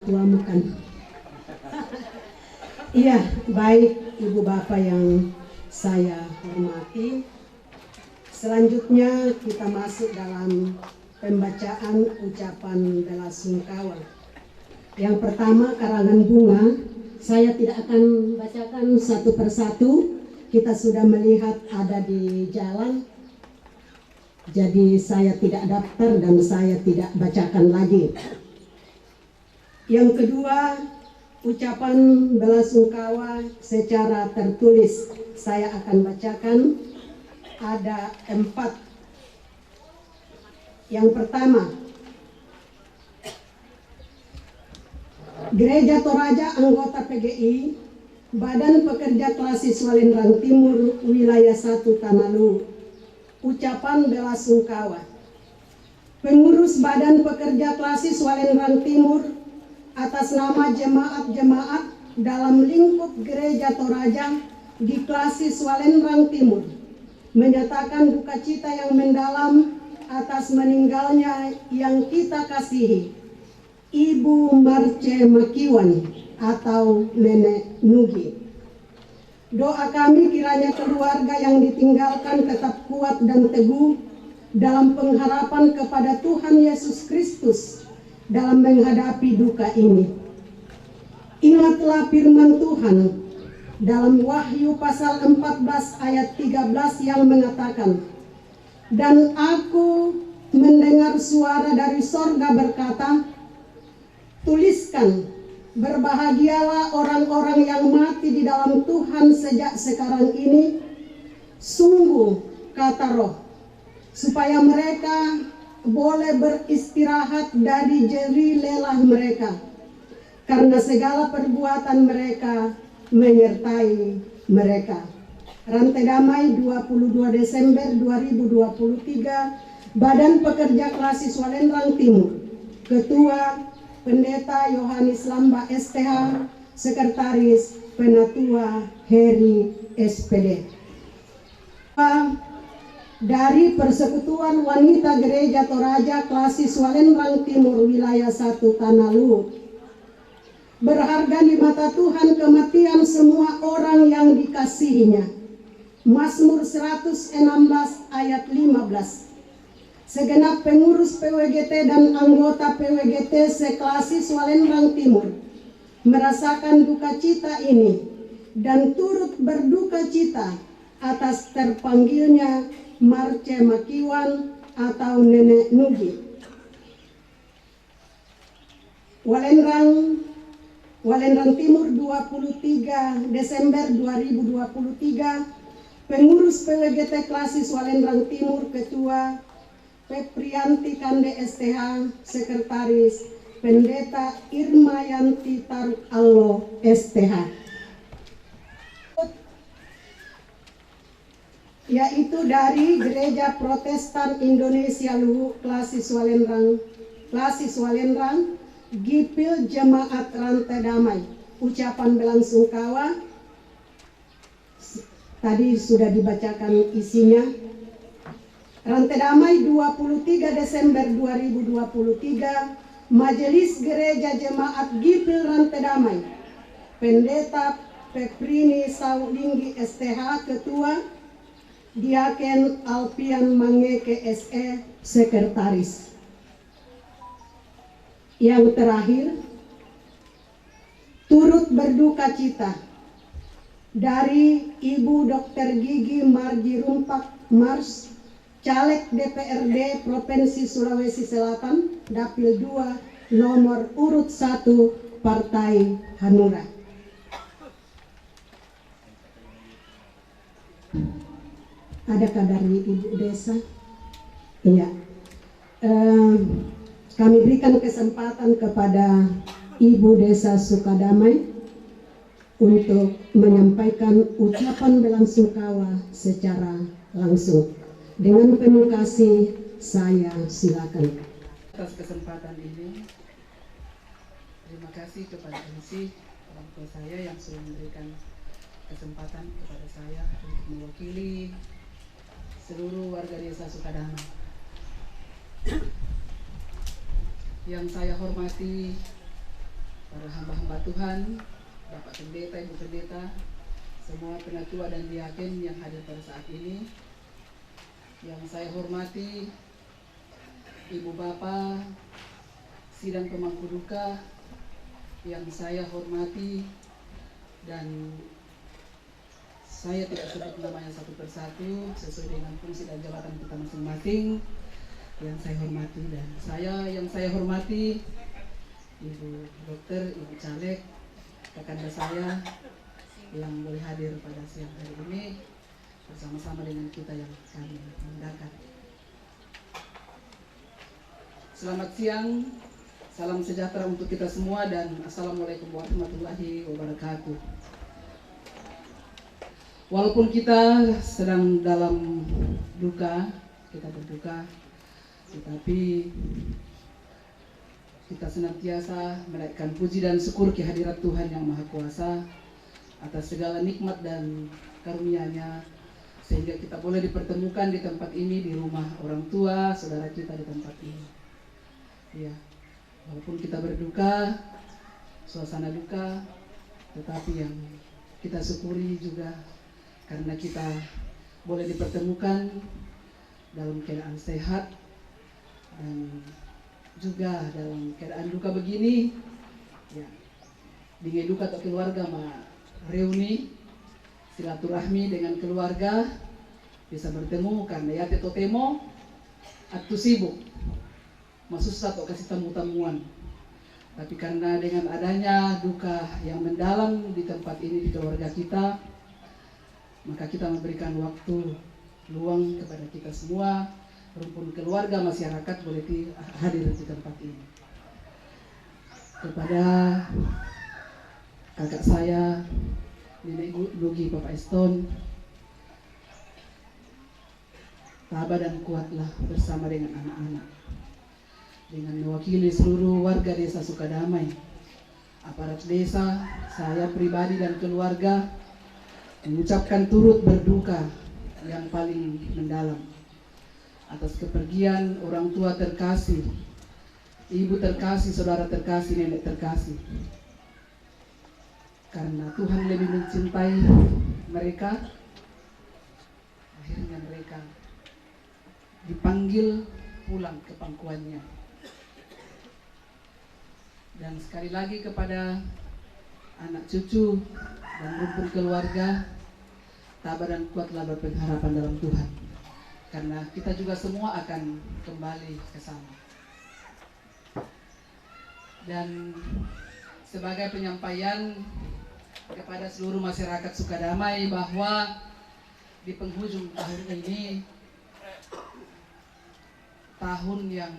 Tuamu kan. Iya, baik Ibu Bapak yang saya hormati. Selanjutnya kita masuk dalam pembacaan ucapan belasungkawa. Yang pertama karangan bunga. Saya tidak akan bacakan satu persatu. Kita sudah melihat ada di jalan. Jadi saya tidak daftar dan saya tidak bacakan lagi. Yang kedua, ucapan belasungkawa secara tertulis saya akan bacakan. Ada 4. Yang pertama, Gereja Toraja anggota PGI, Badan Pekerja Klasis Walendrang Timur, Wilayah 1 Tanalu. Ucapan belasungkawa. Pengurus Badan Pekerja Klasis Walendrang Timur atas nama jemaat-jemaat dalam lingkup Gereja Toraja di Klasis Walendrang Timur menyatakan duka cita yang mendalam atas meninggalnya yang kita kasihi, Ibu Marce Makiwan atau Nenek Nugi. Doa kami kiranya keluarga yang ditinggalkan tetap kuat dan teguh dalam pengharapan kepada Tuhan Yesus Kristus dalam menghadapi duka ini. Ingatlah firman Tuhan dalam Wahyu pasal 14 ayat 13 yang mengatakan, "Dan aku mendengar suara dari sorga berkata, tuliskan, berbahagialah orang-orang yang mati di dalam Tuhan sejak sekarang ini, sungguh kata Roh, supaya mereka boleh beristirahat dari jerih lelah mereka, karena segala perbuatan mereka menyertai mereka." Rantai Damai 22 Desember 2023, Badan Pekerja Klasis Walendrang Timur. Ketua Pendeta Yohanes Lamba STH, Sekretaris Penatua Heri SPD. Dari Persekutuan Wanita Gereja Toraja Klasis Walendrang Timur Wilayah 1 Tanalu. Berharga di mata Tuhan kematian semua orang yang dikasihinya. Mazmur 116 ayat 15. Segenap pengurus PWGT dan anggota PWGT se-Klasis Walendrang Timur merasakan duka cita ini dan turut berduka cita atas terpanggilnya Marce Makiwan atau Nenek Nugi. Walendrang Timur 23 Desember 2023, pengurus PWGT Klasis Walendrang Timur, Ketua Peprianti Kande STH, Sekretaris Pendeta Irmayanti Taruk Allo STH. Yaitu dari Gereja Protestan Indonesia Luwu Klasis Walendrang, Gipil Jemaat Rantai Damai. Ucapan belasungkawa tadi sudah dibacakan isinya. Rantai Damai 23 Desember 2023, Majelis Gereja Jemaat Gipil Rantai Damai, Pendeta Peprini Saulinggi STH, Ketua, Diaken Alpian Mangeke SE, Sekretaris. Yang terakhir, turut berduka cita dari Ibu Dr. Gigi Marji Rumpak Mars, Caleg DPRD Provinsi Sulawesi Selatan, Dapil 2, nomor urut 1, Partai Hanura. Adakah dari Ibu Desa? Iya. Kami berikan kesempatan kepada Ibu Desa Sukadamai untuk menyampaikan ucapan belasungkawa secara langsung. Dengan penuh kasih, saya silakan. Atas kesempatan ini, terima kasih kepada MC orang tua saya yang sudah memberikan kesempatan kepada saya untuk mewakili seluruh warga desa Sukadamai. Yang saya hormati para hamba-hamba Tuhan, Bapak Pendeta, Ibu Pendeta, semua penatua dan diaken yang hadir pada saat ini. Yang saya hormati Ibu Bapak Sidang Pemangku Duka, yang saya hormati dan saya tidak sebut namanya satu persatu sesuai dengan fungsi dan jabatan kita masing-masing. Yang saya hormati dan yang saya hormati Ibu Dokter, Ibu Caleg, kakanda saya yang boleh hadir pada siang hari ini bersama-sama dengan kita yang kami undangkan. Selamat siang, salam sejahtera untuk kita semua dan Assalamualaikum warahmatullahi wabarakatuh. Walaupun kita sedang dalam duka, kita berduka, tetapi kita senantiasa menaikkan puji dan syukur kehadirat Tuhan yang Maha Kuasa atas segala nikmat dan karunia-Nya, sehingga kita boleh dipertemukan di tempat ini, di rumah orang tua saudara kita di tempat ini. Ya, walaupun kita berduka, suasana duka, tetapi yang kita syukuri juga karena kita boleh dipertemukan dalam keadaan sehat dan juga dalam keadaan duka begini. Ya, dengan duka atau keluarga reuni silaturahmi dengan keluarga, bisa bertemu karena ya temo atau sibuk masusah atau kasih tamu-tamuan. Tapi karena dengan adanya duka yang mendalam di tempat ini, di keluarga kita, maka kita memberikan waktu luang kepada kita semua, rumpun keluarga, masyarakat boleh hadir di tempat ini. Kepada kakak saya, Nenek Lugi Bapak Eston, tabah dan kuatlah bersama dengan anak-anak, dengan mewakili seluruh warga desa Sukadamai, aparat desa, saya pribadi dan keluarga mengucapkan turut berduka yang paling mendalam atas kepergian orang tua terkasih, ibu terkasih, saudara terkasih, nenek terkasih. Karena Tuhan lebih mencintai mereka, akhirnya mereka dipanggil pulang ke pangkuannya. Dan sekali lagi kepada anak cucu dan rumpun keluarga, tabah dan kuatlah berpengharapan dalam Tuhan, karena kita juga semua akan kembali ke sana. Dan sebagai penyampaian kepada seluruh masyarakat Sukadamai bahwa di penghujung tahun ini, tahun yang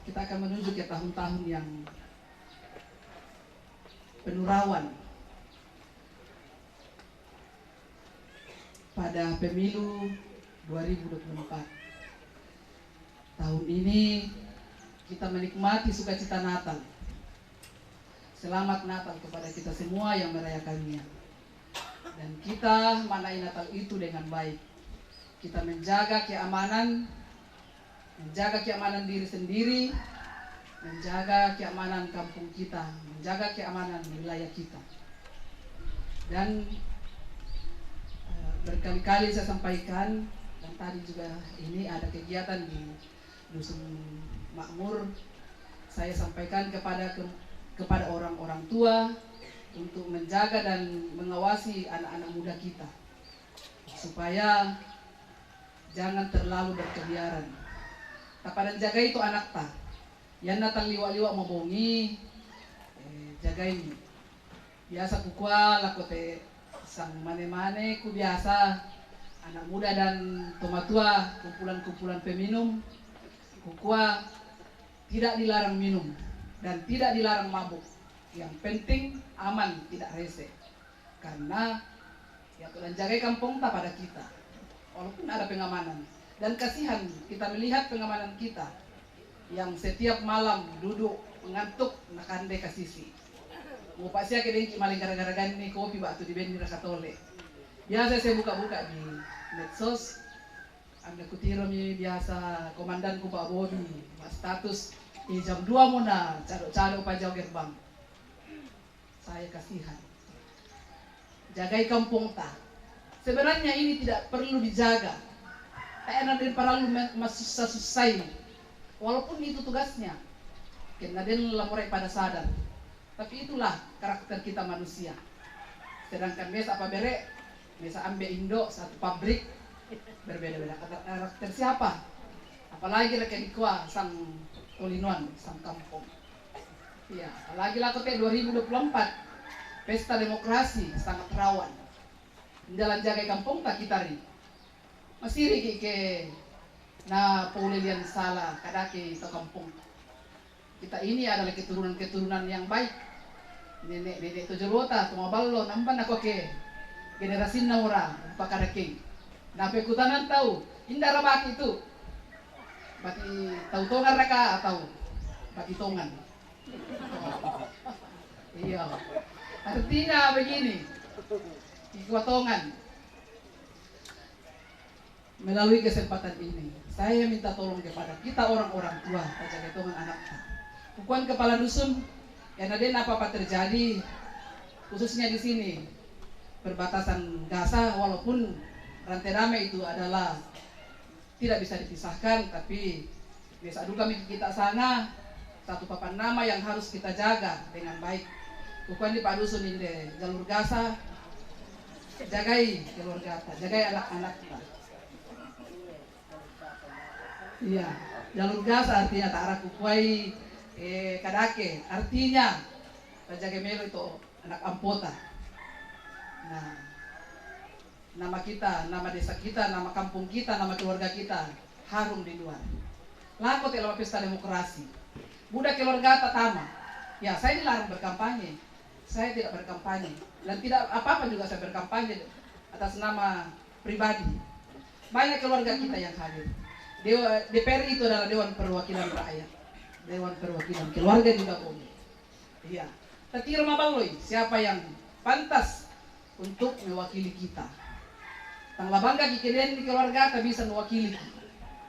kita akan menuju ke tahun-tahun yang penuh rawan pada pemilu 2024. Tahun ini kita menikmati sukacita Natal. Selamat Natal kepada kita semua yang merayakannya. Dan kita manai Natal itu dengan baik. Kita menjaga keamanan diri sendiri, menjaga keamanan kampung kita, menjaga keamanan wilayah kita. Dan berkali-kali saya sampaikan, dan tadi juga ini ada kegiatan di Dusun Makmur, saya sampaikan kepada orang-orang tua untuk menjaga dan mengawasi anak-anak muda kita, supaya jangan terlalu berkeliaran. Tapadan jaga itu anak ta, yan natal liwa-liwa mabongi, jagain. Biasa kukwa lakote sang mane-mane ku biasa anak muda dan tomatua, kumpulan-kumpulan peminum, kukwa tidak dilarang minum dan tidak dilarang mabuk. Yang penting aman, tidak rese. Karena ya Tuhan jaga kampung tak pada kita, walaupun ada pengamanan. Dan kasihan kita melihat pengamanan kita yang setiap malam duduk mengantuk nakande kasisi. Mau pasnya kedengki maling gara-gara gani kopi batu di bendi rakatole. Biasa saya buka-buka di medsos, anda kutiro mi biasa komandanku Pak Bobi, status jam 2 mo na, calo-calo pa jauh gerbang. Saya kasihan. Jagai kampung ta. Sebenarnya ini tidak perlu dijaga. Tak enak dan perlu susah-susah. Walaupun itu tugasnya. Karena dia lamurai pada sadar. Tapi itulah karakter kita manusia. Sedangkan mesa apa bere, mesa ambe Indo satu pabrik berbeda-beda karakter siapa? Apalagi laki dikua sang Tolinuan, sang kampung. Iya, apalagi lah kote 2024 pesta demokrasi sangat rawan. Jalan jaga kampung tak kita ri. Masih ri ke na paulilian salah kadake ke kampung. Kita ini adalah keturunan-keturunan yang baik. Nenek Tojolota, Tumaballo, nampan ako ke generasi naura pakaraking. Nape kutanan tahu, indah rabak itu. Bati tahu tongan raka atau bati tongan. Iya. Artinya begini, kekuatongan. Melalui kesempatan ini, saya minta tolong kepada kita orang-orang tua, jaga tongan anak. Bukan kepala dusun, yang ada apa-apa terjadi, khususnya di sini, perbatasan Gaza, walaupun rantai ramai itu adalah tidak bisa dipisahkan, tapi biasa dulu kami kita sana, satu papan nama yang harus kita jaga dengan baik. Bukan di Pak Dusun ini, jalur Gaza, jagai keluarga, jagai anak-anak kita. Iya, jalur Gaza artinya tak arah kukuai kadake, artinya jaga melo itu anak ampota. Nah, nama kita, nama desa kita, nama kampung kita, nama keluarga kita harum di luar. Lakot elama pesta demokrasi. Budak keluarga tatama. Ya, saya dilarang berkampanye. Saya tidak berkampanye dan tidak apa-apa juga saya berkampanye atas nama pribadi. Banyak keluarga kita yang hadir. DPR itu adalah Dewan Perwakilan Rakyat. Dewan Perwakilan keluarga juga boleh. Iya. Tapi Mabaloi, siapa yang pantas untuk mewakili kita? Tangla bangga kikiden di keluarga tak bisa mewakili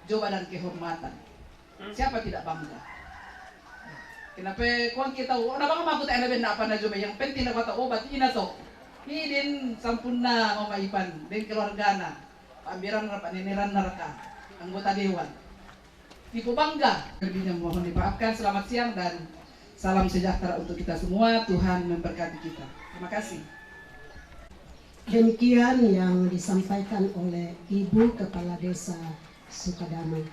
coba dan kehormatan. Siapa tidak bangga? Kenapa kuang kita na bang mabut ay na apa na jome yang penting na kata obat ina to. Hidin sampun na mamaipan den keluarga na. Paambiran na paniniran na raka anggota dewan. Tipu bangga. Lebihnya mohon dimaafkan. Selamat siang dan salam sejahtera untuk kita semua. Tuhan memberkati kita. Terima kasih. Demikian yang disampaikan oleh Ibu Kepala Desa Sukadamai.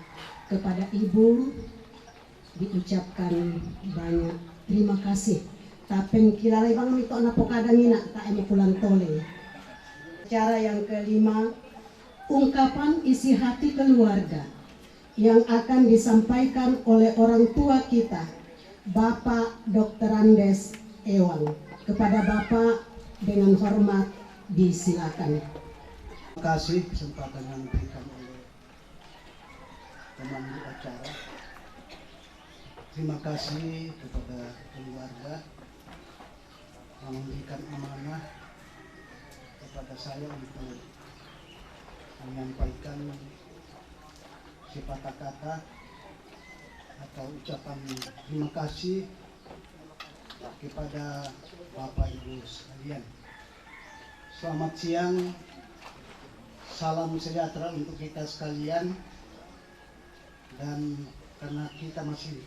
Kepada Ibu diucapkan banyak terima kasih. Tapen kilala bang mito na pokadangina ta emo pulang tole. Cara yang kelima, ungkapan isi hati keluarga yang akan disampaikan oleh orang tua kita, Bapak Dr. Andes Ewang. Kepada Bapak dengan hormat disilakan. Terima kasih kesempatan yang diberikan oleh pemandu acara. Terima kasih kepada keluarga yang memberikan amanah kepada saya untuk menyampaikan sepatah kata atau ucapan terima kasih kepada Bapak Ibu sekalian. Selamat siang, salam sejahtera untuk kita sekalian, dan karena kita masih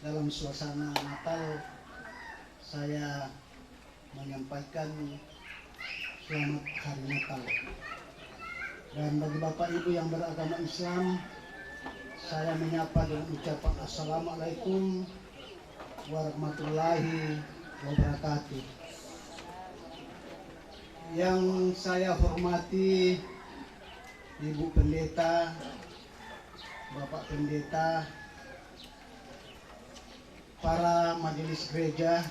dalam suasana Natal, saya menyampaikan selamat hari Natal. Dan bagi Bapak Ibu yang beragama Islam, saya menyapa dengan ucapan Assalamualaikum warahmatullahi wabarakatuh. Yang saya hormati Ibu Pendeta, Bapak Pendeta, para majelis gereja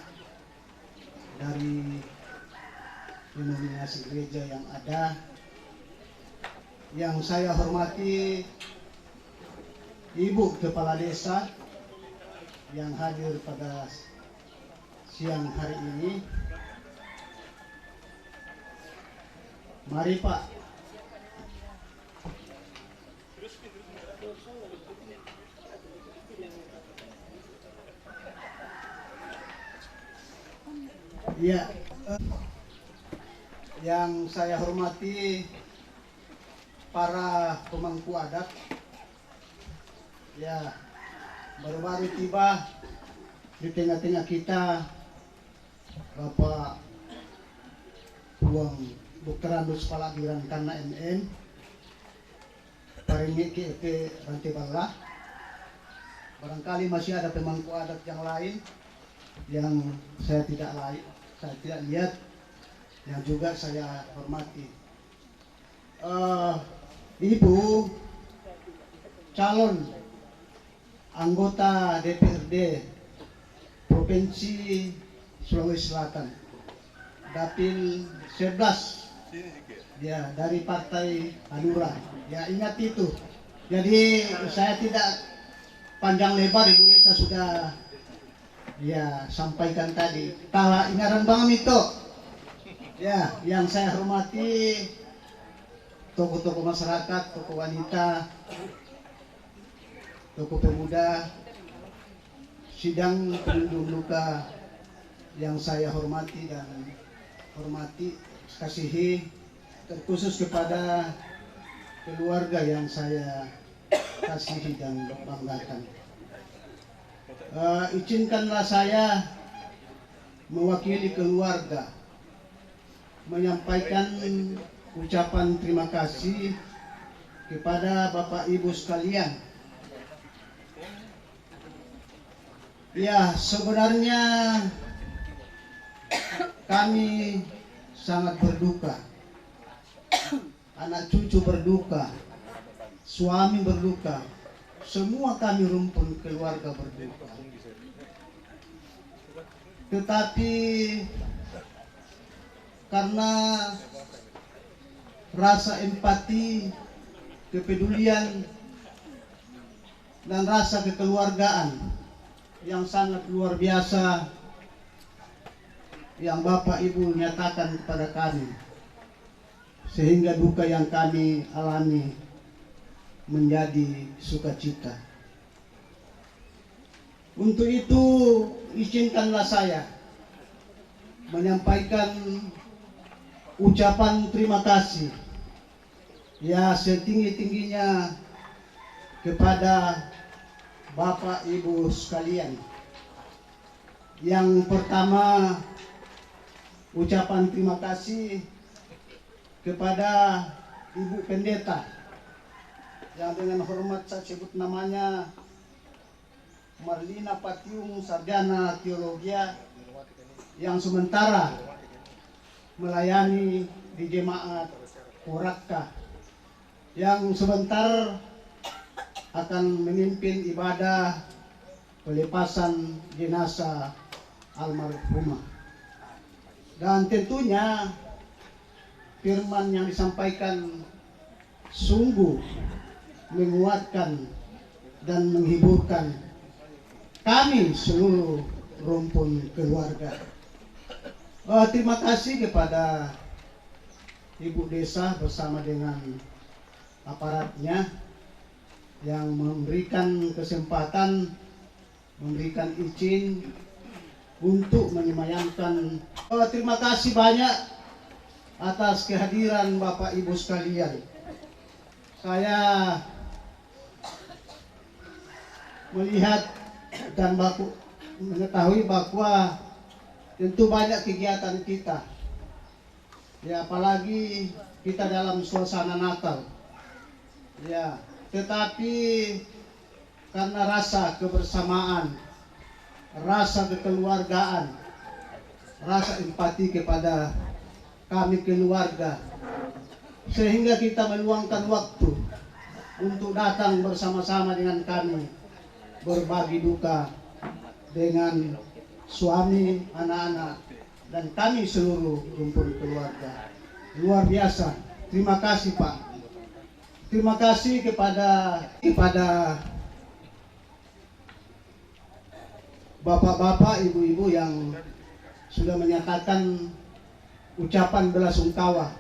dari denominasi gereja yang ada, yang saya hormati Ibu Kepala Desa yang hadir pada siang hari ini. Mari Pak. Ya, yang saya hormati para pemangku adat, ya baru-baru tiba di tengah-tengah kita Bapak Puang Dr. Andus Palabiran Kana MN, Paringi KEP Rantai Bala. Barangkali masih ada pemangku adat yang lain yang saya tidak lihat, yang juga saya hormati. Ibu calon anggota DPRD Provinsi Sulawesi Selatan, Dapil 11, ya, dari Partai Hanura. Ya, ingat itu. Jadi saya tidak panjang lebar, Ibu saya sudah ya sampaikan tadi. Ingatan Bang itu. Ya, yang saya hormati tokoh-tokoh masyarakat, tokoh wanita, tokoh pemuda, sidang pengunjung luka yang saya hormati dan kasihi, terkhusus kepada keluarga yang saya kasihi dan banggakan. Izinkanlah saya mewakili keluarga menyampaikan ucapan terima kasih kepada Bapak Ibu sekalian. Ya, sebenarnya kami sangat berduka, anak cucu berduka, suami berduka, semua kami rumpun keluarga berduka. Tetapi karena rasa empati, kepedulian, dan rasa kekeluargaan yang sangat luar biasa yang Bapak Ibu nyatakan kepada kami, sehingga duka yang kami alami menjadi sukacita. Untuk itu izinkanlah saya menyampaikan ucapan terima kasih ya setinggi-tingginya kepada Bapak Ibu sekalian. Yang pertama, ucapan terima kasih kepada Ibu Pendeta yang dengan hormat saya sebut namanya Marlina Patiung, Sarjana Teologia, yang sementara melayani di Jemaat Porakka, yang sebentar akan memimpin ibadah pelepasan jenazah almarhumah. Dan tentunya firman yang disampaikan sungguh menguatkan dan menghiburkan kami seluruh rumpun keluarga. Terima kasih kepada Ibu Desa bersama dengan aparatnya yang memberikan kesempatan, memberikan izin untuk menyemayamkan. Terima kasih banyak atas kehadiran Bapak Ibu sekalian. Saya melihat dan mengetahui bahwa tentu banyak kegiatan kita, ya, apalagi kita dalam suasana Natal, ya, tetapi karena rasa kebersamaan, rasa kekeluargaan, rasa empati kepada kami keluarga, sehingga kita meluangkan waktu untuk datang bersama-sama dengan kami berbagi duka dengan suami, anak-anak, dan kami seluruh rumpun keluarga. Luar biasa. Terima kasih, Pak. Terima kasih kepada bapak-bapak, ibu-ibu yang sudah menyatakan ucapan belasungkawa,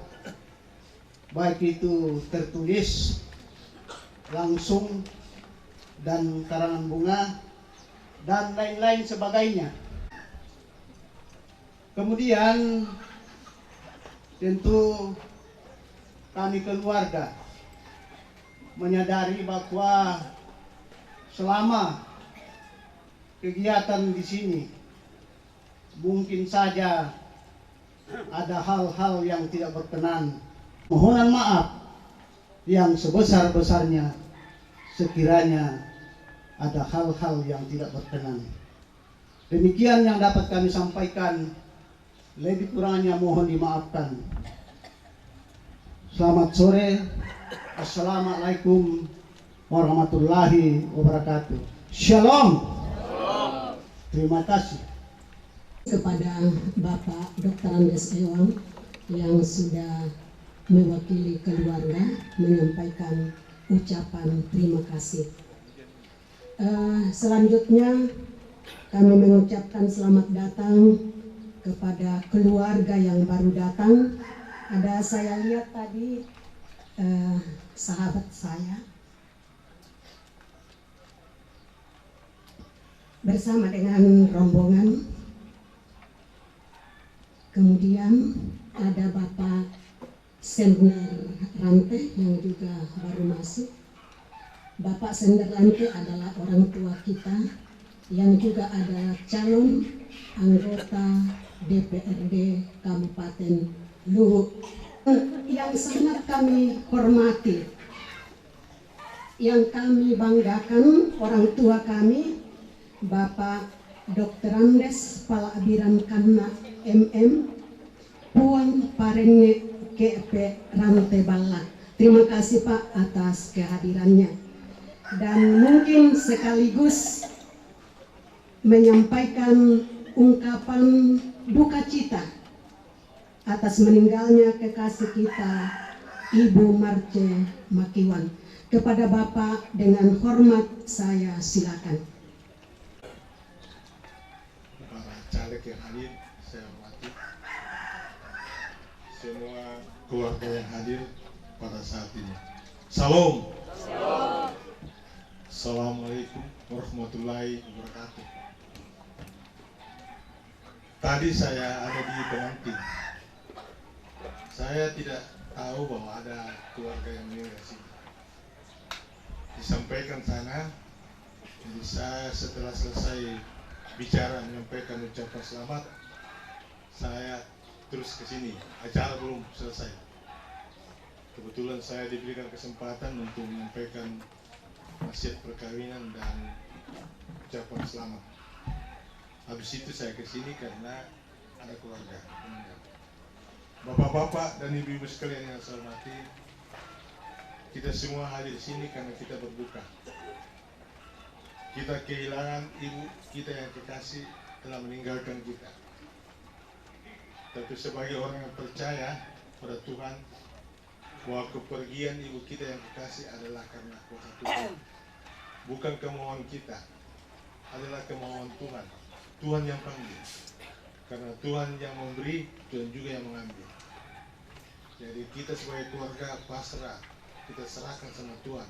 baik itu tertulis, langsung, dan karangan bunga, dan lain-lain sebagainya. Kemudian tentu kami keluarga menyadari bahwa selama kegiatan di sini mungkin saja ada hal-hal yang tidak berkenan. Mohon maaf yang sebesar-besarnya sekiranya ada hal-hal yang tidak berkenan. Demikian yang dapat kami sampaikan, lebih kurangnya mohon dimaafkan. Selamat sore. Assalamualaikum warahmatullahi wabarakatuh. Shalom. Terima kasih kepada Bapak Dr. Andes Ewang yang sudah mewakili keluarga menyampaikan ucapan terima kasih. Selanjutnya kami mengucapkan selamat datang kepada keluarga yang baru datang. Ada saya lihat tadi sahabat saya bersama dengan rombongan. Kemudian ada Bapak Sender Rante yang juga baru masuk. Bapak Sender Rante adalah orang tua kita yang juga adalah calon anggota DPRD Kabupaten Luwu yang sangat kami hormati, yang kami banggakan orang tua kami, Bapak Dr. Andes Palabiran Kanna MM Puan Parenge KP Rante Balla. Terima kasih Pak atas kehadirannya, dan mungkin sekaligus menyampaikan ungkapan duka cita atas meninggalnya kekasih kita Ibu Marce Makiwan. Kepada Bapak dengan hormat saya silakan. Para caleg yang hadir, saya hormati semua keluarga yang hadir pada saat ini. Salam. Assalamualaikum warahmatullahi wabarakatuh. Tadi saya ada di pengantin. Saya tidak tahu bahwa ada keluarga yang meninggal sini. Disampaikan sana, jadi saya setelah selesai bicara menyampaikan ucapan selamat, saya terus ke sini. Acara belum selesai. Kebetulan saya diberikan kesempatan untuk menyampaikan wasiat perkawinan dan ucapan selamat. Habis itu saya ke sini karena ada keluarga meninggal. Bapak-bapak dan ibu-ibu sekalian yang saya hormati, kita semua hadir di sini karena kita berduka. Kita kehilangan ibu kita yang kekasih telah meninggalkan kita. Tapi sebagai orang yang percaya pada Tuhan, bahwa kepergian ibu kita yang kekasih adalah karena kuasa Tuhan, bukan kemauan kita, adalah kemauan Tuhan. Tuhan yang panggil, karena Tuhan yang memberi, Tuhan juga yang mengambil. Jadi kita sebagai keluarga pasrah, kita serahkan sama Tuhan.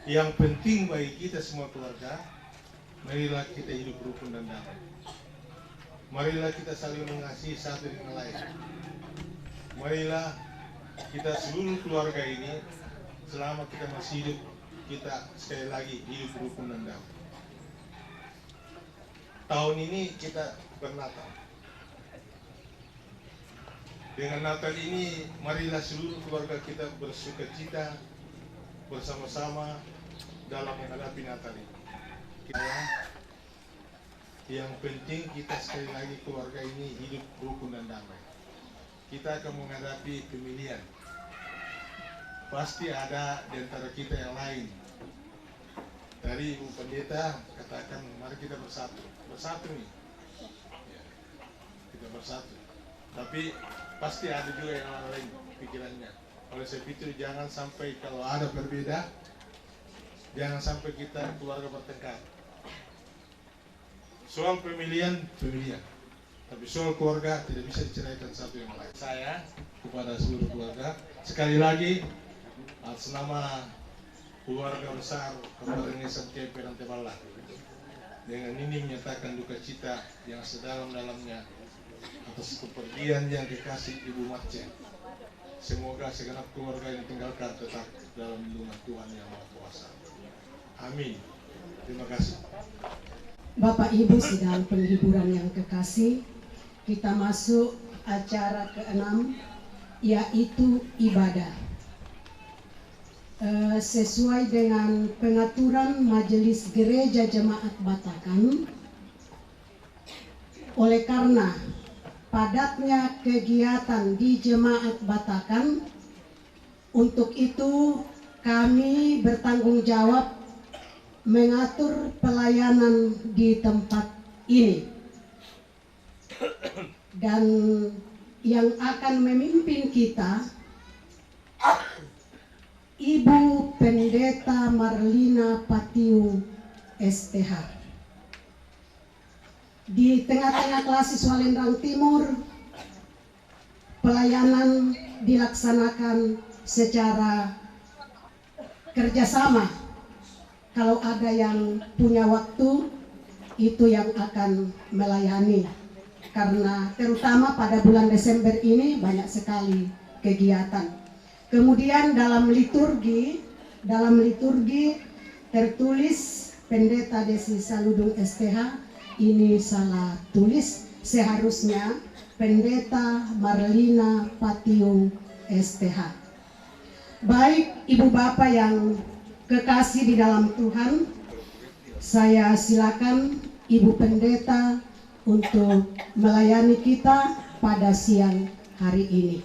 Yang penting bagi kita semua keluarga, marilah kita hidup rukun dan damai. Marilah kita saling mengasihi satu dengan lain. Marilah kita seluruh keluarga ini, selama kita masih hidup, kita sekali lagi hidup rukun dan damai. Tahun ini kita bernatal. Dengan Natal ini, marilah seluruh keluarga kita bersuka cita bersama-sama dalam menghadapi Natal ini. Yang penting kita sekali lagi keluarga ini hidup rukun dan damai. Kita akan menghadapi pemilihan. Pasti ada di antara kita yang lain. Dari Ibu Pendeta katakan, mari kita bersatu. Bersatu nih. Ya, kita bersatu. Tapi pasti ada juga yang lain pikirannya. Oleh sebab itu jangan sampai kalau ada berbeda, jangan sampai kita keluarga bertengkar. Soal pemilihan, tapi soal keluarga tidak bisa diceraikan satu yang lain. Saya kepada seluruh keluarga sekali lagi atas nama keluarga besar Kabupaten KP Rante Balla, dengan ini menyatakan duka cita yang sedalam-dalamnya atas kepergian yang dikasih Ibu Marce. Semoga segenap keluarga yang ditinggalkan tetap dalam lindungan Tuhan Yang Maha Kuasa. Amin. Terima kasih. Bapak Ibu sidang penghiburan yang kekasih, kita masuk acara ke-6, yaitu ibadah. Sesuai dengan pengaturan Majelis Gereja Jemaat Batakan, oleh karena padatnya kegiatan di Jemaat Batakan, untuk itu kami bertanggung jawab mengatur pelayanan di tempat ini. Dan yang akan memimpin kita, Ibu Pendeta Marlina Patiung STH. Di tengah-tengah Klasis Walendrang Timur, pelayanan dilaksanakan secara kerjasama. Kalau ada yang punya waktu, itu yang akan melayani. Karena terutama pada bulan Desember ini banyak sekali kegiatan. Kemudian dalam liturgi tertulis Pendeta Desi Saludung STH, ini salah tulis, seharusnya Pendeta Marlina Patiung STH. Baik Ibu Bapak yang kekasih di dalam Tuhan, saya silakan Ibu Pendeta untuk melayani kita pada siang hari ini.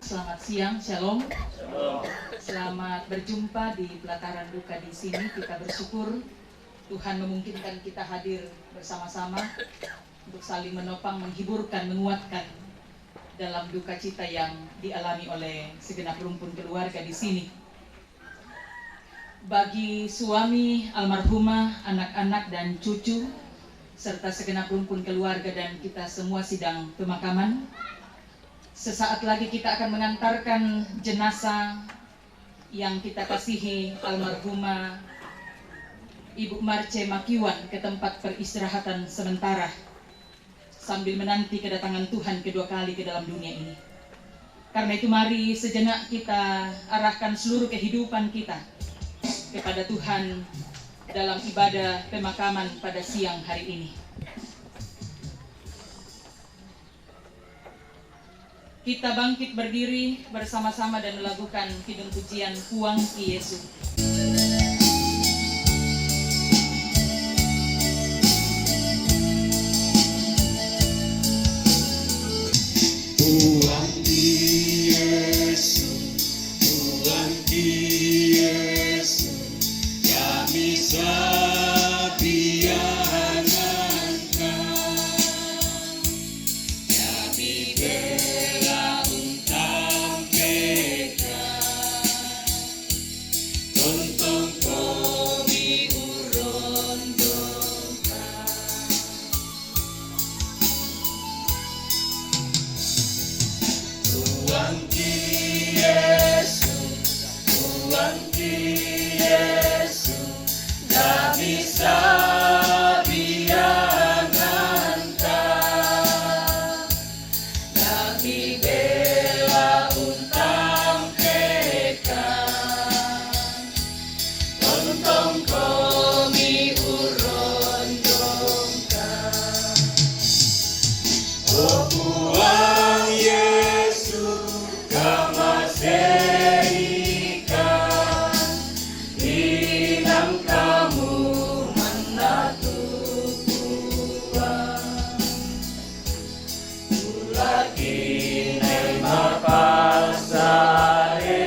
Selamat siang, Shalom. Selamat berjumpa di pelataran duka di sini. Kita bersyukur Tuhan memungkinkan kita hadir bersama-sama untuk saling menopang, menghiburkan, menguatkan dalam duka cita yang dialami oleh segenap rumpun keluarga di sini. Bagi suami almarhumah, anak-anak dan cucu, serta segenap rumpun keluarga dan kita semua sidang pemakaman, sesaat lagi kita akan mengantarkan jenazah yang kita kasihi almarhumah Ibu Marce Makiwan ke tempat peristirahatan sementara sambil menanti kedatangan Tuhan kedua kali ke dalam dunia ini. Karena itu mari sejenak kita arahkan seluruh kehidupan kita kepada Tuhan dalam ibadah pemakaman pada siang hari ini. Kita bangkit berdiri bersama-sama dan melakukan kidung pujian Puang Ki Yesus. Puang Ki Yesus, Puang Ki Yesus, kami sabian kami bela untang peka, tontong kami uron doka. Puang Ki Yesus, Puang Ki Yesus, kami sabian kami bela untang peka, tontong kami uron dongka. Oh Puang Yesus, kamaserikan, inang kamu manatu Puang. Lagi nema pasae,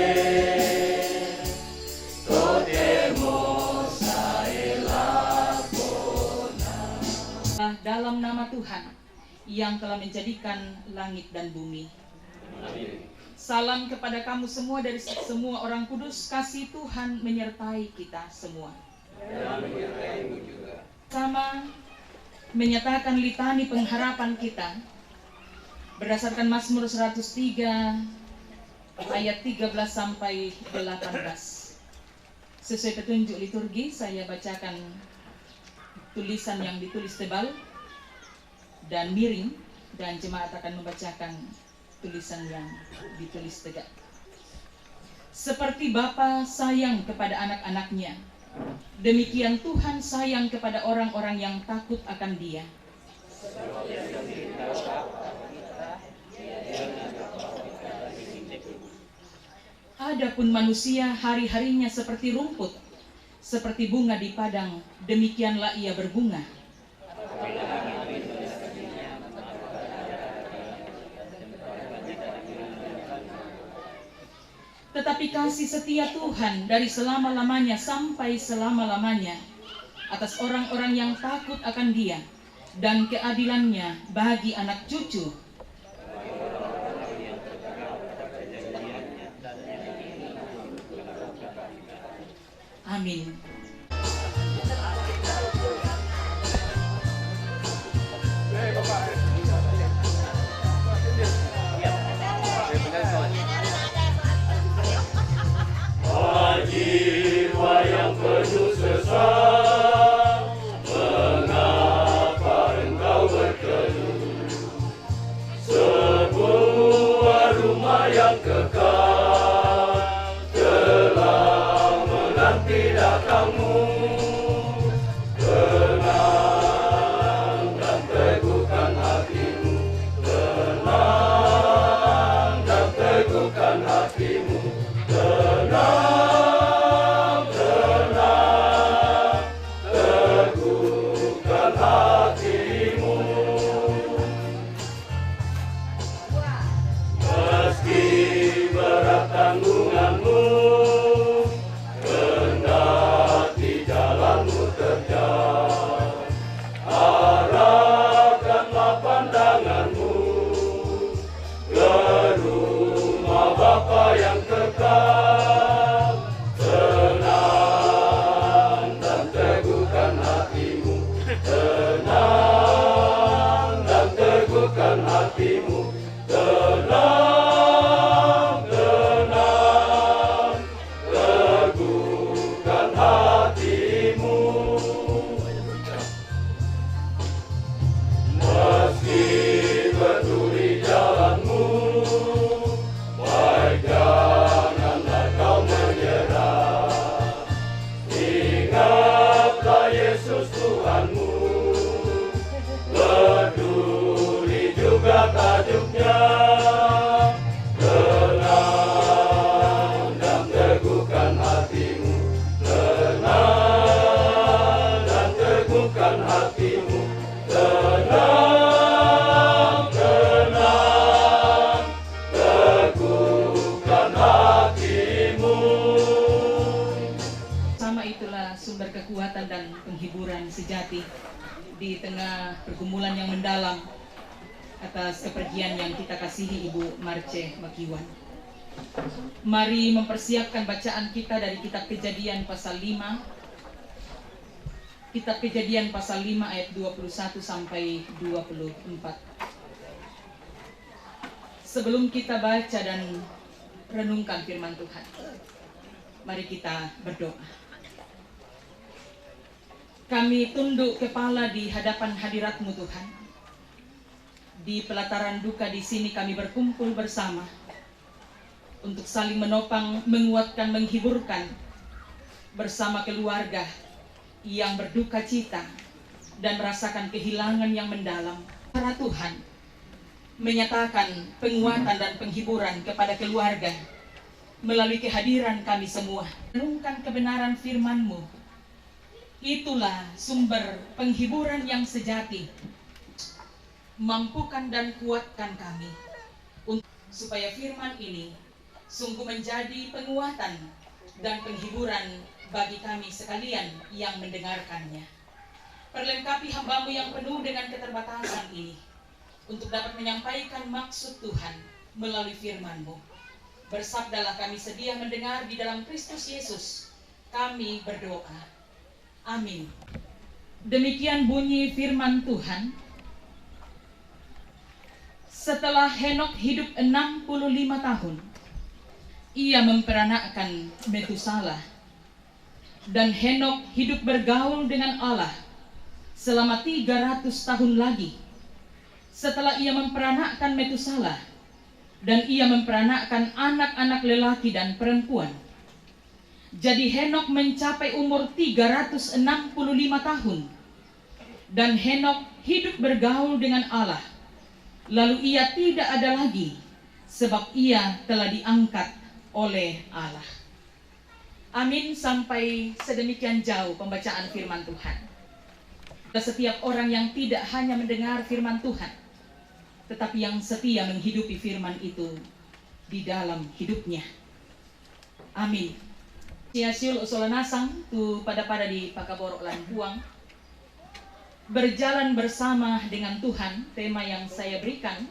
totemo sae lakona. Dalam nama Tuhan yang telah menjadikan langit dan bumi. Salam kepada kamu semua dari semua orang kudus, kasih Tuhan menyertai kita semua. Sama menyatakan litani pengharapan kita berdasarkan Mazmur 103 ayat 13 sampai 18. Sesuai petunjuk liturgi, saya bacakan tulisan yang ditulis tebal dan miring, dan jemaat akan membacakan tulisan yang ditulis tegak. Seperti Bapa sayang kepada anak-anaknya, demikian Tuhan sayang kepada orang-orang yang takut akan Dia. Adapun manusia hari-harinya seperti rumput, seperti bunga di padang, demikianlah ia berbunga. Tetapi kasih setia Tuhan dari selama-lamanya sampai selama-lamanya atas orang-orang yang takut akan Dia, dan keadilannya bagi anak cucu. Amin. Jiwa yang penuh sesak, mengapa engkau berkeluh? Sebuah rumah yang kekal telah menanti datangmu. Tenang dan teguhkan hatimu, tenang dan teguhkan hatimu, tenang. Tanggunganmu, kendati jalanmu terjal, arahkanlah pandanganmu ke rumah Bapa yang kekal. Tenang dan teguhkan hatimu, tenang dan teguhkan hatimu, tenang. Tajuknya, tenang dan teguhkan hatimu, tenang dan teguhkan hatimu, tenang, tenang, teguhkan hatimu. Sama itulah sumber kekuatan dan penghiburan sejati di tengah pergumulan yang mendalam atas kepergian yang kita kasihi Ibu Marce Makiwan. Mari mempersiapkan bacaan kita dari kitab Kejadian pasal 5. Kitab Kejadian pasal 5 ayat 21 sampai 24. Sebelum kita baca dan renungkan firman Tuhan, mari kita berdoa. Kami tunduk kepala di hadapan hadirat-Mu Tuhan. Di pelataran duka di sini kami berkumpul bersama untuk saling menopang, menguatkan, menghiburkan bersama keluarga yang berduka cita dan merasakan kehilangan yang mendalam. Para Tuhan menyatakan penguatan dan penghiburan kepada keluarga melalui kehadiran kami semua. Renungkan kebenaran firman-Mu. Itulah sumber penghiburan yang sejati. Mampukan dan kuatkan kami supaya firman ini sungguh menjadi penguatan dan penghiburan bagi kami sekalian yang mendengarkannya. Perlengkapi hamba-Mu yang penuh dengan keterbatasan ini untuk dapat menyampaikan maksud Tuhan melalui firman-Mu. Bersabdalah, kami sedia mendengar di dalam Kristus Yesus. Kami berdoa. Amin. Demikian bunyi firman Tuhan. Setelah Henok hidup 65 tahun, ia memperanakkan Metusalah. Dan Henok hidup bergaul dengan Allah selama 300 tahun lagi setelah ia memperanakkan Metusala, dan ia memperanakkan anak-anak lelaki dan perempuan. Jadi Henok mencapai umur 365 tahun. Dan Henok hidup bergaul dengan Allah. Lalu ia tidak ada lagi, sebab ia telah diangkat oleh Allah. Amin. Sampai sedemikian jauh pembacaan firman Tuhan. Setiap orang yang tidak hanya mendengar firman Tuhan, tetapi yang setia menghidupi firman itu di dalam hidupnya. Amin. Siasul usolanasang tu pada di Pakaborok lan buang. Berjalan bersama dengan Tuhan, tema yang saya berikan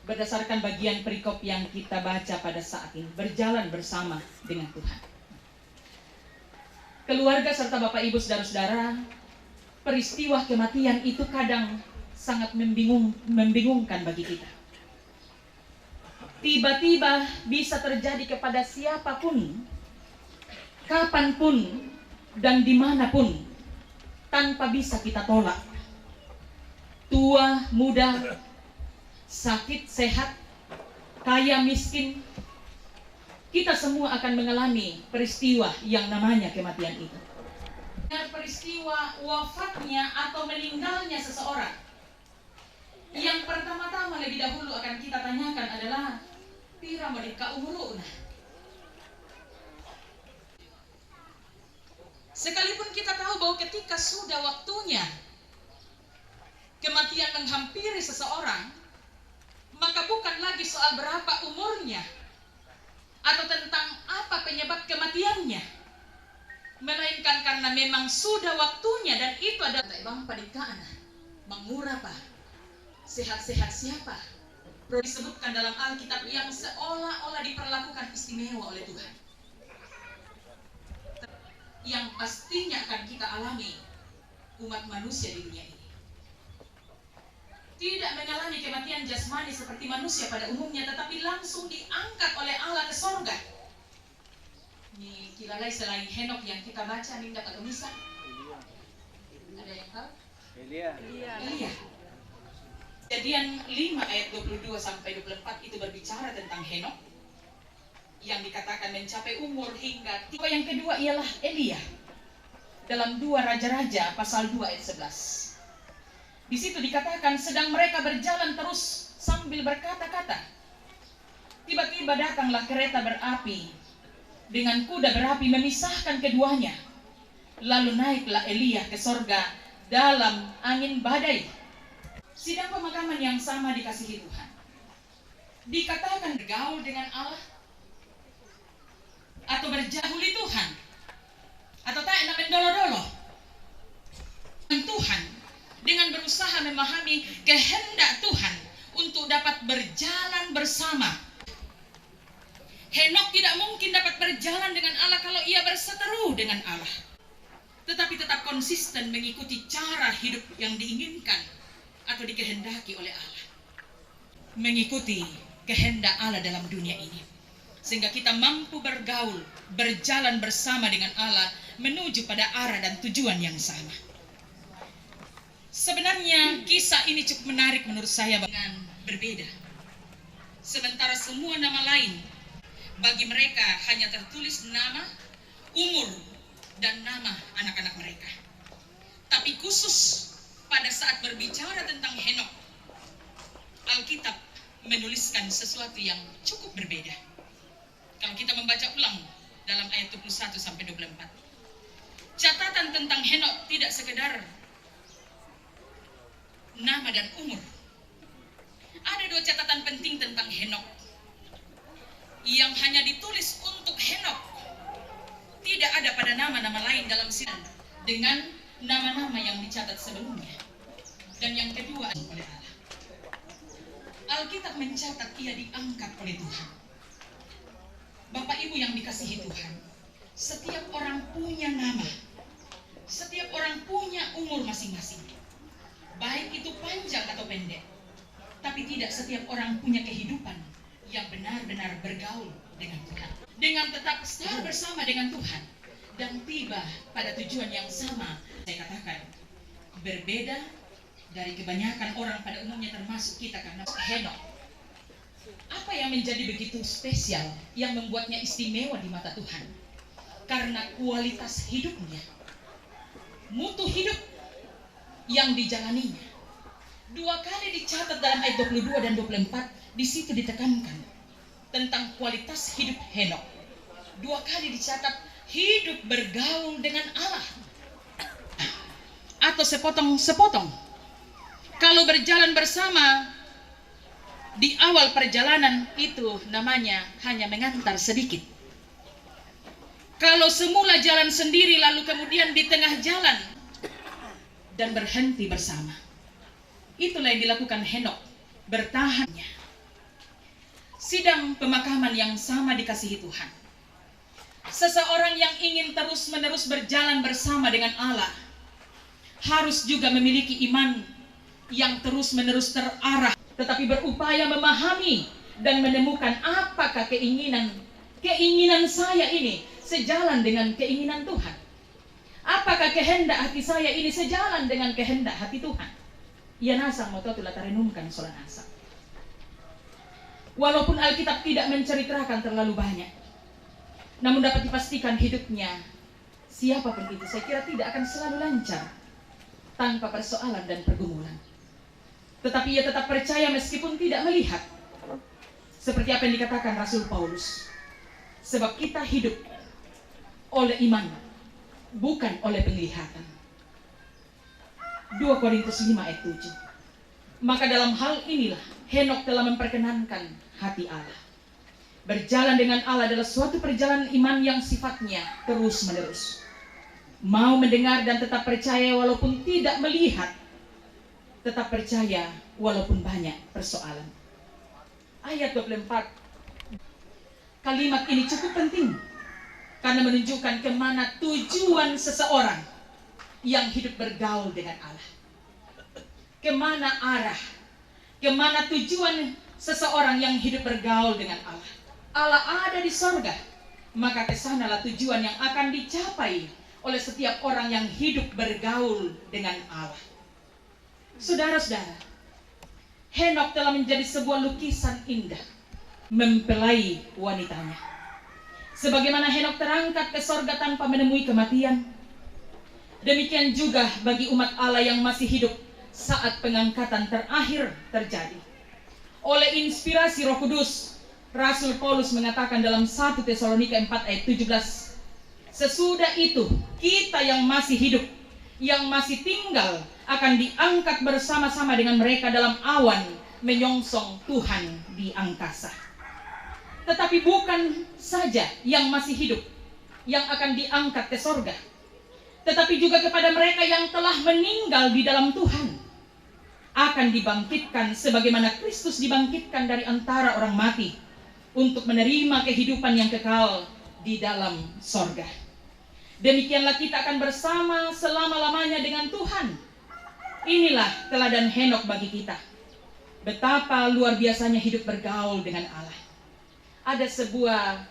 berdasarkan bagian perikop yang kita baca pada saat ini. Berjalan bersama dengan Tuhan. Keluarga serta Bapak Ibu saudara-saudara, peristiwa kematian itu kadang sangat membingungkan bagi kita. Tiba-tiba bisa terjadi kepada siapapun, kapanpun, dan dimanapun, tanpa bisa kita tolak. Tua, muda, sakit, sehat, kaya, miskin, kita semua akan mengalami peristiwa yang namanya kematian itu. Peristiwa wafatnya atau meninggalnya seseorang, yang pertama-tama lebih dahulu akan kita tanyakan adalah pira modika umuruna. Sekalipun kita tahu bahwa ketika sudah waktunya kematian menghampiri seseorang, maka bukan lagi soal berapa umurnya atau tentang apa penyebab kematiannya, melainkan karena memang sudah waktunya, dan itu adalah bang padikaan mengurapa sehat-sehat siapa. Perlu disebutkan dalam Alkitab yang seolah-olah diperlakukan istimewa oleh Tuhan, yang pastinya akan kita alami umat manusia di dunia ini. Tidak mengalami kematian jasmani seperti manusia pada umumnya, tetapi langsung diangkat oleh Allah ke sorga. Ini kilalai selain Henok yang kita baca, Ninda atau Misa? Ada yang tahu? Elia. Kejadian 5 ayat 22 sampai 24 itu berbicara tentang Henok yang dikatakan mencapai umur hingga tiba. Yang kedua ialah Elia dalam 2 Raja-Raja pasal 2 ayat 11. Di situ dikatakan sedang mereka berjalan terus sambil berkata-kata, tiba-tiba datanglah kereta berapi dengan kuda berapi memisahkan keduanya. Lalu naiklah Elia ke sorga dalam angin badai. Sidang pemakaman yang sama dikasihi Tuhan. Dikatakan bergaul dengan Allah atau berjahuli Tuhan, atau tak enak mendolo-dolo Tuhan dengan berusaha memahami kehendak Tuhan untuk dapat berjalan bersama. Henok tidak mungkin dapat berjalan dengan Allah kalau ia berseteru dengan Allah, tetapi tetap konsisten mengikuti cara hidup yang diinginkan atau dikehendaki oleh Allah, mengikuti kehendak Allah dalam dunia ini, sehingga kita mampu bergaul, berjalan bersama dengan Allah menuju pada arah dan tujuan yang sama. Sebenarnya kisah ini cukup menarik menurut saya dengan berbeda. Sementara semua nama lain bagi mereka hanya tertulis nama, umur, dan nama anak-anak mereka. Tapi khusus pada saat berbicara tentang Henok, Alkitab menuliskan sesuatu yang cukup berbeda. Kalau kita membaca ulang dalam ayat 21 sampai 24, catatan tentang Henok tidak sekedar nama dan umur. Ada 2 catatan penting tentang Henok yang hanya ditulis untuk Henok. Tidak ada pada nama-nama lain dalam sidang dengan nama-nama yang dicatat sebelumnya. Dan yang kedua oleh Allah. Alkitab mencatat ia diangkat oleh Tuhan. Bapak Ibu yang dikasihi Tuhan, setiap orang punya nama, setiap orang punya umur masing-masing, baik itu panjang atau pendek. Tapi tidak setiap orang punya kehidupan yang benar-benar bergaul dengan Tuhan, dengan tetap setia bersama dengan Tuhan. dan tiba pada tujuan yang sama. Saya katakan berbeda dari kebanyakan orang pada umumnya, termasuk kita, karena Henokh. Apa yang menjadi begitu spesial, yang membuatnya istimewa di mata Tuhan? Karena kualitas hidupnya, mutu hidup yang dijalaninya. 2 kali dicatat dalam ayat 22 dan 24, di situ ditekankan tentang kualitas hidup Henokh. 2 kali dicatat hidup bergaul dengan Allah. Atau sepotong-sepotong. Kalau berjalan bersama di awal perjalanan itu namanya hanya mengantar sedikit. Kalau semula jalan sendiri lalu kemudian di tengah jalan dan berhenti bersama. Itulah yang dilakukan Henokh, bertahannya. Sidang pemakaman yang sama dikasihi Tuhan. Seseorang yang ingin terus-menerus berjalan bersama dengan Allah harus juga memiliki iman yang terus-menerus terarah, tetapi berupaya memahami dan menemukan apakah keinginan saya ini sejalan dengan keinginan Tuhan. Apakah kehendak hati saya ini sejalan dengan kehendak hati Tuhan? Ia nasang moto tulah tarenungkan soal nasa. Walaupun Alkitab tidak menceritakan terlalu banyak, namun dapat dipastikan hidupnya siapapun itu, saya kira tidak akan selalu lancar tanpa persoalan dan pergumulan. Tetapi ia tetap percaya meskipun tidak melihat. Seperti apa yang dikatakan Rasul Paulus. Sebab kita hidup oleh iman, bukan oleh penglihatan. 2 Korintus 5 ayat 7. Maka dalam hal inilah Henokh telah memperkenankan hati Allah. Berjalan dengan Allah adalah suatu perjalanan iman yang sifatnya terus-menerus. Mau mendengar dan tetap percaya walaupun tidak melihat. Tetap percaya walaupun banyak persoalan. Ayat 24. Kalimat ini cukup penting karena menunjukkan kemana tujuan seseorang yang hidup bergaul dengan Allah. Kemana arah, kemana tujuan seseorang yang hidup bergaul dengan Allah. Allah ada di sorga, maka kesanalah tujuan yang akan dicapai oleh setiap orang yang hidup bergaul dengan Allah. Saudara-saudara, Henokh telah menjadi sebuah lukisan indah mempelai wanitanya. Sebagaimana Henokh terangkat ke sorga tanpa menemui kematian, demikian juga bagi umat Allah yang masih hidup saat pengangkatan terakhir terjadi. Oleh inspirasi Roh Kudus, Rasul Paulus mengatakan dalam 1 Tesalonika 4 ayat 17, sesudah itu kita yang masih hidup, yang masih tinggal akan diangkat bersama-sama dengan mereka dalam awan menyongsong Tuhan di angkasa. Tetapi bukan saja yang masih hidup yang akan diangkat ke sorga, tetapi juga kepada mereka yang telah meninggal di dalam Tuhan akan dibangkitkan sebagaimana Kristus dibangkitkan dari antara orang mati untuk menerima kehidupan yang kekal di dalam sorga. Demikianlah kita akan bersama selama-lamanya dengan Tuhan. Inilah teladan Henokh bagi kita. Betapa luar biasanya hidup bergaul dengan Allah. Ada sebuah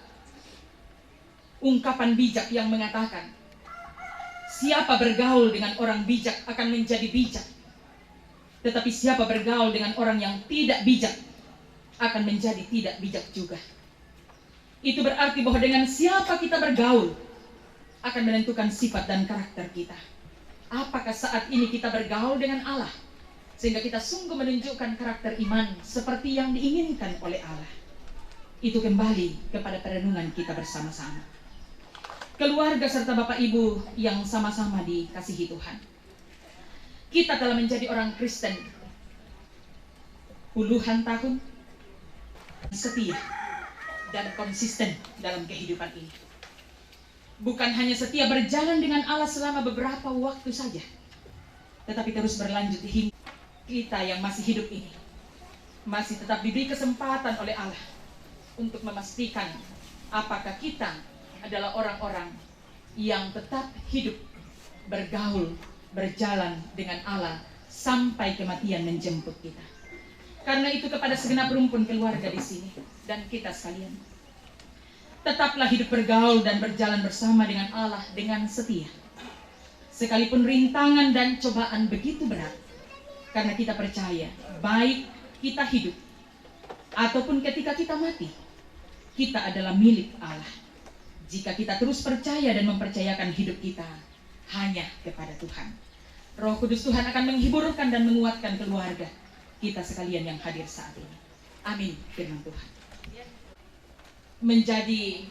ungkapan bijak yang mengatakan, siapa bergaul dengan orang bijak akan menjadi bijak. Tetapi siapa bergaul dengan orang yang tidak bijak akan menjadi tidak bijak juga. Itu berarti bahwa dengan siapa kita bergaul akan menentukan sifat dan karakter kita. Apakah saat ini kita bergaul dengan Allah sehingga kita sungguh menunjukkan karakter iman seperti yang diinginkan oleh Allah. Itu kembali kepada perenungan kita bersama-sama. Keluarga serta Bapak Ibu yang sama-sama dikasihi Tuhan. Kita telah menjadi orang Kristen puluhan tahun, setia dan konsisten dalam kehidupan ini. Bukan hanya setia berjalan dengan Allah selama beberapa waktu saja, tetapi terus berlanjut hingga kita yang masih hidup ini masih tetap diberi kesempatan oleh Allah untuk memastikan apakah kita adalah orang-orang yang tetap hidup, bergaul, berjalan dengan Allah sampai kematian menjemput kita. Karena itu kepada segenap rumpun keluarga di sini dan kita sekalian, Tetaplah hidup bergaul dan berjalan bersama dengan Allah dengan setia. Sekalipun rintangan dan cobaan begitu berat, karena kita percaya, baik kita hidup ataupun ketika kita mati, kita adalah milik Allah. Jika kita terus percaya dan mempercayakan hidup kita hanya kepada Tuhan, Roh Kudus Tuhan akan menghiburkan dan menguatkan keluarga kita sekalian yang hadir saat ini. Amin, firman Tuhan. Menjadi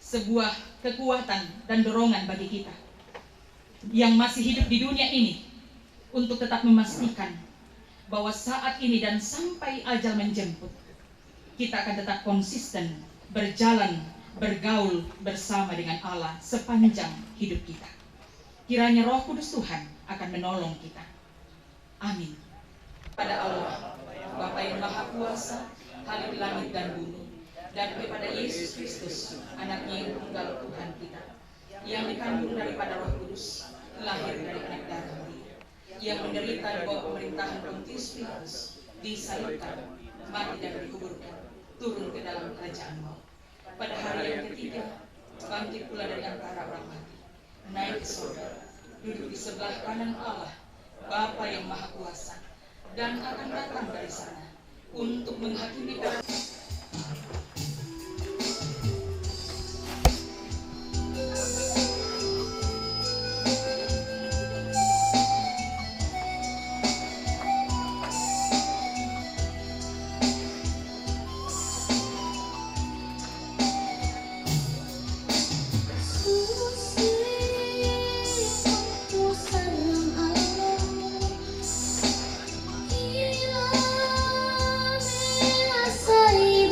sebuah kekuatan dan dorongan bagi kita yang masih hidup di dunia ini untuk tetap memastikan bahwa saat ini dan sampai ajal menjemput, kita akan tetap konsisten berjalan, bergaul bersama dengan Allah sepanjang hidup kita. Kiranya Roh Kudus Tuhan akan menolong kita. Amin. Pada Allah, Bapa yang Maha Kuasa, hadir di langit dan bumi, dan kepada Yesus Kristus, Anaknya yang tunggal Tuhan kita, yang dikandung daripada Roh Kudus, lahir dari anak darah Maria, yang menderita di bawah pemerintahan Pontius Pilatus, disalibkan, mati dan dikuburkan, turun ke dalam kerajaan maut. Pada hari yang ketiga, bangkit pula dari antara orang mati, naik ke surga, duduk di sebelah kanan Allah, Bapa yang Maha Kuasa, dan akan datang dari sana untuk menghakimi orang. Saya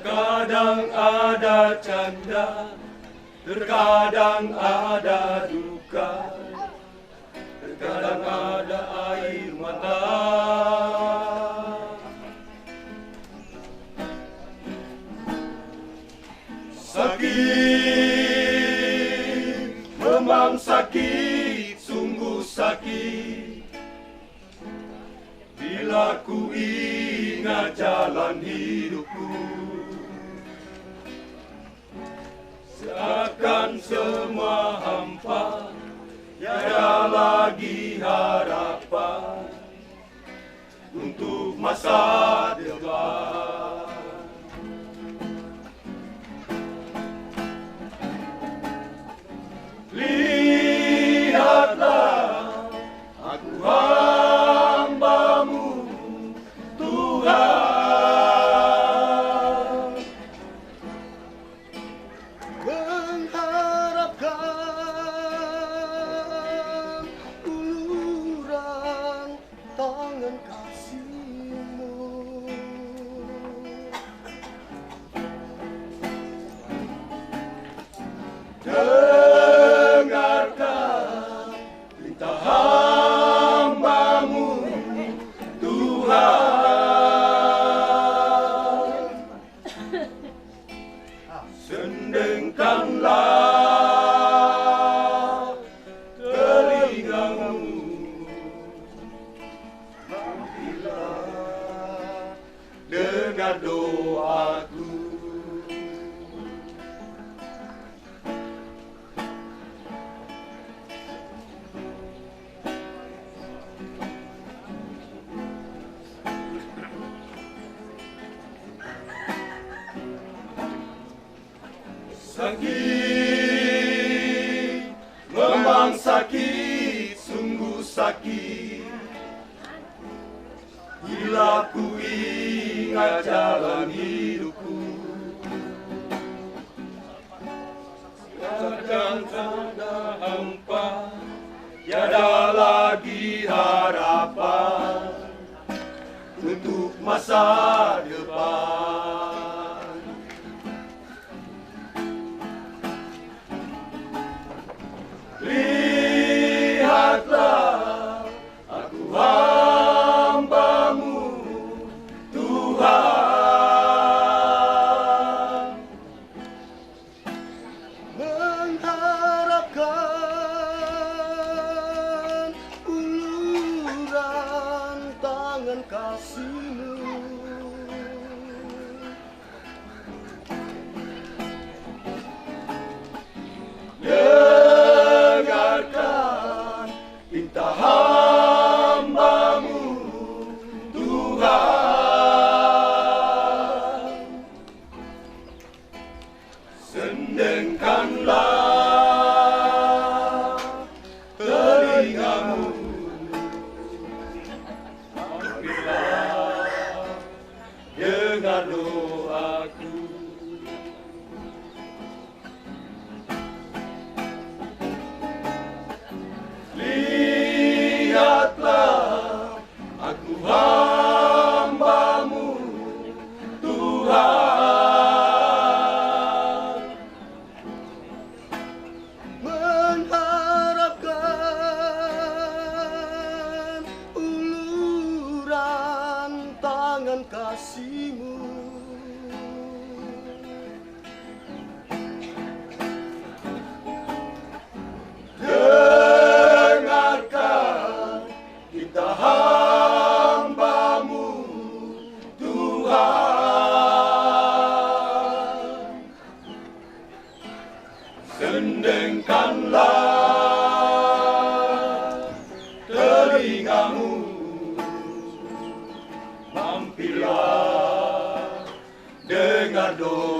Terkadang ada canda, terkadang ada duka, terkadang ada air mata. Sakit, memang sakit, sungguh sakit. Bila ku ingat jalan hidupku, seakan semua hampa, tiada lagi harapan untuk masa depan. Lihatlah, aku hamba-Mu, Tuhan, mengharapkan uluran tangan kasih-Mu. dengarkan perintah hamba-Mu, Tuhan. Sendengkanlah telinga-Mu, marilah dengar doaku. Sakit, memang sakit, sungguh sakit. Bila ku ingat jalan hidupku, seakan ada hampa, tiada lagi harapan untuk masa depan. Lihatlah, aku hamba-Mu, Tuhan, Mengharapkan uluran tangan kasih-Mu. dengarkan perintah hamba-Mu, Tuhan. Sendengkanlah telinga-Mu, marilah dengar doaku. Lihatlah, aku hamba-Mu, Tuhan, Mengharapkan uluran tangan kasih-Mu. dengarkan kita hamba-Mu, Tuhan. Sendengkanlah telinga-Mu, mampirlah dengar doa.